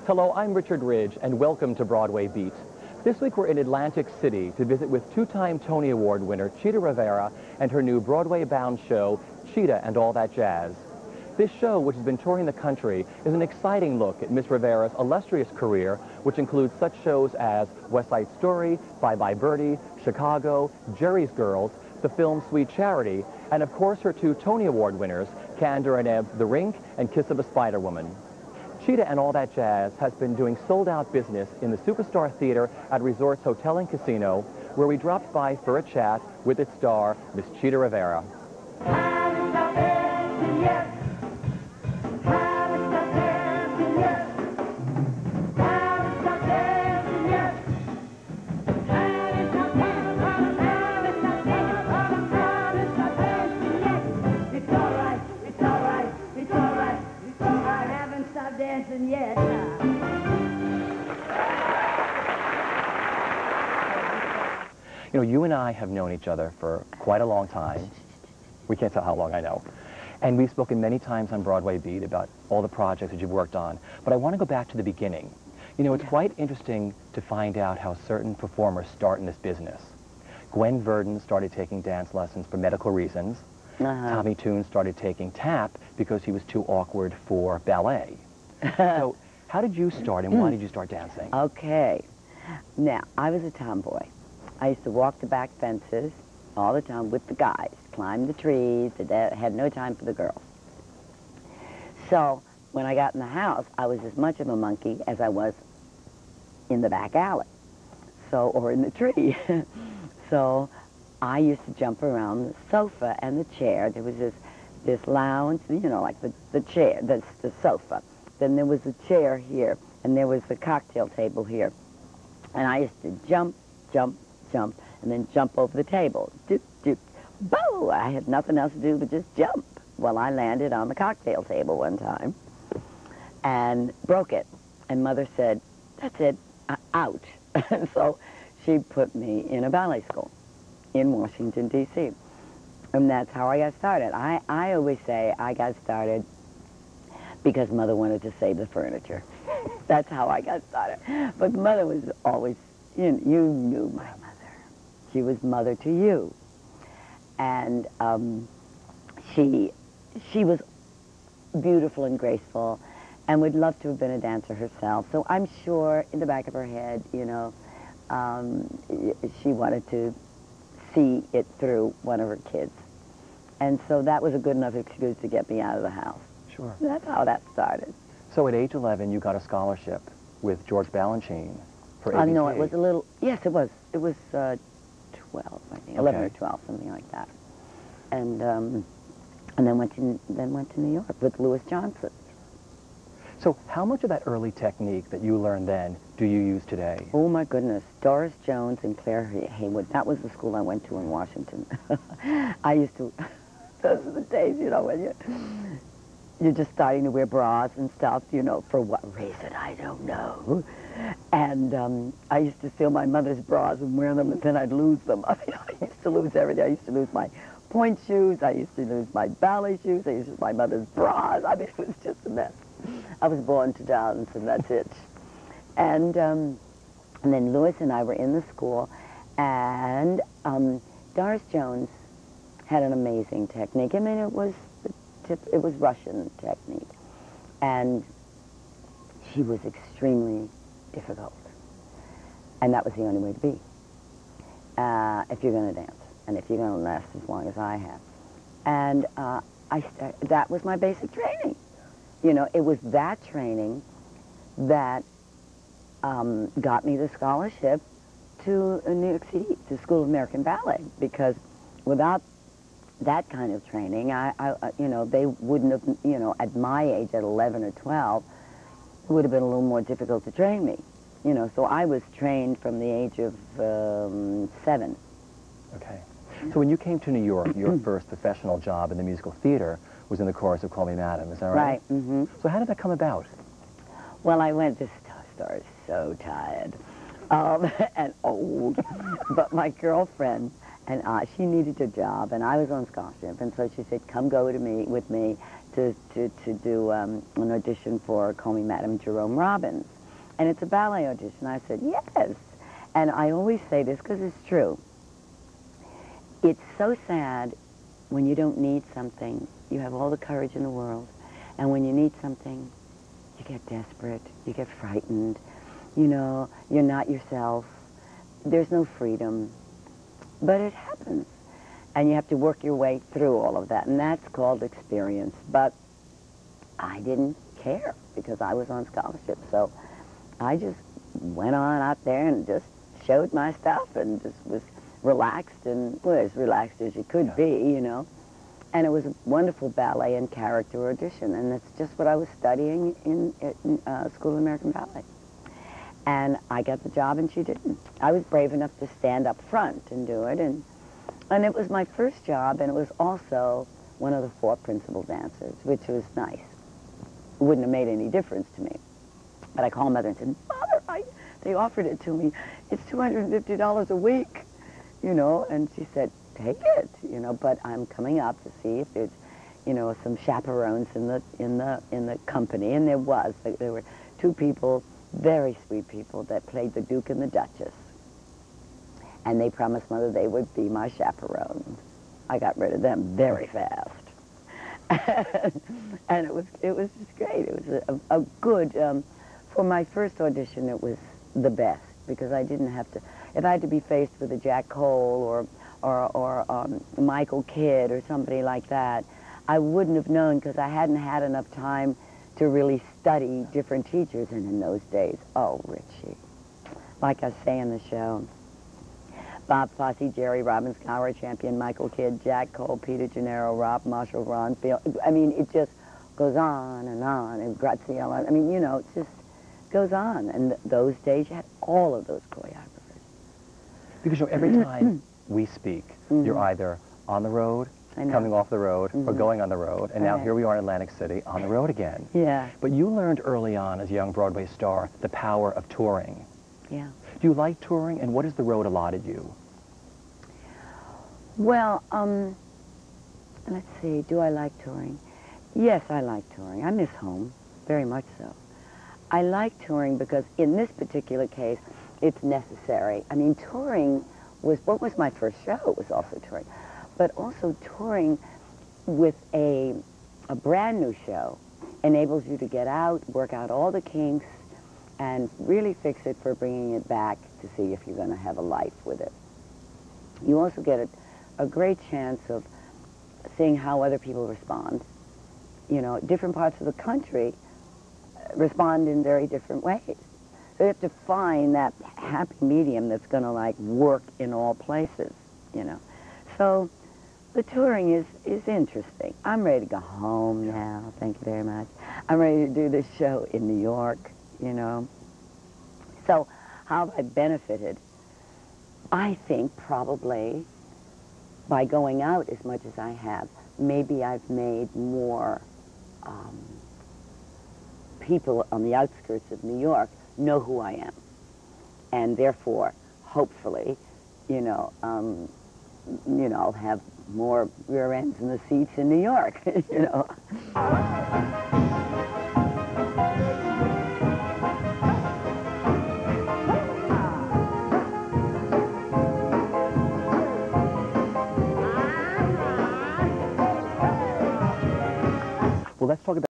Hello, I'm Richard Ridge, and welcome to Broadway Beat. This week we're in Atlantic City to visit with two-time Tony Award winner Chita Rivera and her new Broadway-bound show, Chita and All That Jazz. This show, which has been touring the country, is an exciting look at Miss Rivera's illustrious career, which includes such shows as West Side Story, Bye Bye Birdie, Chicago, Jerry's Girls, the film Sweet Charity, and of course her two Tony Award winners, Candor and Ebb, The Rink, and Kiss of a Spider Woman. Chita and All That Jazz has been doing sold-out business in the Superstar Theater at Resorts Hotel and Casino, where we dropped by for a chat with its star, Miss Chita Rivera. You know, you and I have known each other for quite a long time. We can't tell how long, I know. And we've spoken many times on Broadway Beat about all the projects that you've worked on. But I want to go back to the beginning. You know, it's quite interesting to find out how certain performers start in this business. Gwen Verdon started taking dance lessons for medical reasons. Tommy Tune started taking tap because he was too awkward for ballet. So how did you start and why did you start dancing? Okay. Now, I was a tomboy. I used to walk the back fences all the time with the guys, climb the trees. I had no time for the girls. So when I got in the house, I was as much of a monkey as I was in the back alley, or in the tree. So I used to jump around the sofa and the chair. There was this lounge, you know, like the chair, the sofa. Then there was a chair here, and there was a cocktail table here. And I used to jump, and then jump over the table. Doop, doop, boo! I had nothing else to do but just jump. Well, I landed on the cocktail table one time and broke it. And Mother said, that's it, out. And so she put me in a ballet school in Washington, D.C. And that's how I got started. I always say I got started because Mother wanted to save the furniture. That's how I got started. But Mother was always, you knew my mother. She was mother to you. And she was beautiful and graceful and would love to have been a dancer herself. So I'm sure in the back of her head, you know, she wanted to see it through one of her kids. And so that was a good enough excuse to get me out of the house. Sure. That's how that started. So at age 11, you got a scholarship with George Balanchine for ABC. No, it was a little, yes, it was. It was 12, I think, 11 or 12, something like that. And then went to New York with Louis Johnson. So how much of that early technique that you learned then do you use today? Oh, my goodness. Doris Jones and Claire Haywood. That was the school I went to in Washington. I used to, those are the days, you know, when you're just starting to wear bras and stuff, you know, for what reason, I don't know. And I used to steal my mother's bras and wear them, and then I'd lose them. I mean, I used to lose everything. I used to lose my point shoes. I used to lose my ballet shoes. I used to lose my mother's bras. I mean, it was just a mess. I was born to dance, and that's it. And then Louis and I were in the school, and Doris Jones had an amazing technique. I mean, it was Russian technique, and she was extremely difficult, and that was the only way to be if you're going to dance, and if you're going to last as long as I have. And that was my basic training. You know, it was that training that got me the scholarship to New York City, to School of American Ballet, because without that kind of training, you know, they wouldn't have, you know, at my age, at 11 or 12, it would have been a little more difficult to train me. You know, so I was trained from the age of 7. Okay. So when you came to New York, your first professional job in the musical theater was in the chorus of Call Me Madam, is that right? Right. Mm-hmm. So how did that come about? Well, I went, this star is so tired and old, but my girlfriend and she needed a job, and I was on scholarship, and so she said, come go with me to do an audition for Call Me Madam Jerome Robbins. And it's a ballet audition. I said, yes. And I always say this because it's true. It's so sad when you don't need something. You have all the courage in the world. And when you need something, you get desperate, you get frightened. You know, you're not yourself. There's no freedom. But it happens. And you have to work your way through all of that. And that's called experience. But I didn't care because I was on scholarship. So I just went on out there and just showed my stuff and just was relaxed and, well, as relaxed as you could be, you know. And it was a wonderful ballet and character audition. And that's just what I was studying in School of American Ballet. And I got the job and she didn't. I was brave enough to stand up front and do it. And it was my first job, and it was also one of the 4 principal dancers, which was nice. It wouldn't have made any difference to me. But I called Mother and said, Mother, they offered it to me. It's $250 a week, you know. And she said, take it, you know. But I'm coming up to see if there's, you know, some chaperones in the company. And there was. There were 2 people, very sweet people, that played the Duke and the Duchess. And they promised Mother they would be my chaperones. I got rid of them very fast. And it was just great. It was a good, for my first audition, it was the best, because I didn't have to, if I had to be faced with a Jack Cole or Michael Kidd or somebody like that, I wouldn't have known, because I hadn't had enough time to really study different teachers. And in those days, oh, Richie, like I say in the show, Bob Fosse, Jerry Robbins, Coward Champion, Michael Kidd, Jack Cole, Peter Gennaro, Rob Marshall, Ron Field. I mean, it just goes on, and Graziella. I mean, you know, it just goes on. And those days, you had all of those choreographers. Because, you know, every time we speak, you're either on the road, coming off the road, or going on the road. And now here we are in Atlantic City, on the road again. Yeah. But you learned early on as a young Broadway star the power of touring. Yeah. Do you like touring, and what has the road allotted you? Well, let's see, do I like touring? Yes, I like touring. I miss home, very much so. I like touring because in this particular case, it's necessary. I mean, touring was, what was my first show? It was also touring. But also touring with a brand new show enables you to get out, work out all the kinks, and really fix it for bringing it back to see if you're going to have a life with it. You also get a great chance of seeing how other people respond. You know, different parts of the country respond in very different ways. So you have to find that happy medium that's going to, like, work in all places, you know. So the touring is interesting. I'm ready to go home now, thank you very much. I'm ready to do this show in New York, you know. So how have I benefited? I think probably by going out as much as I have, maybe I've made more people on the outskirts of New York know who I am. And therefore, hopefully, I'll have more rear ends in the seats in New York, you know. Well, let's talk about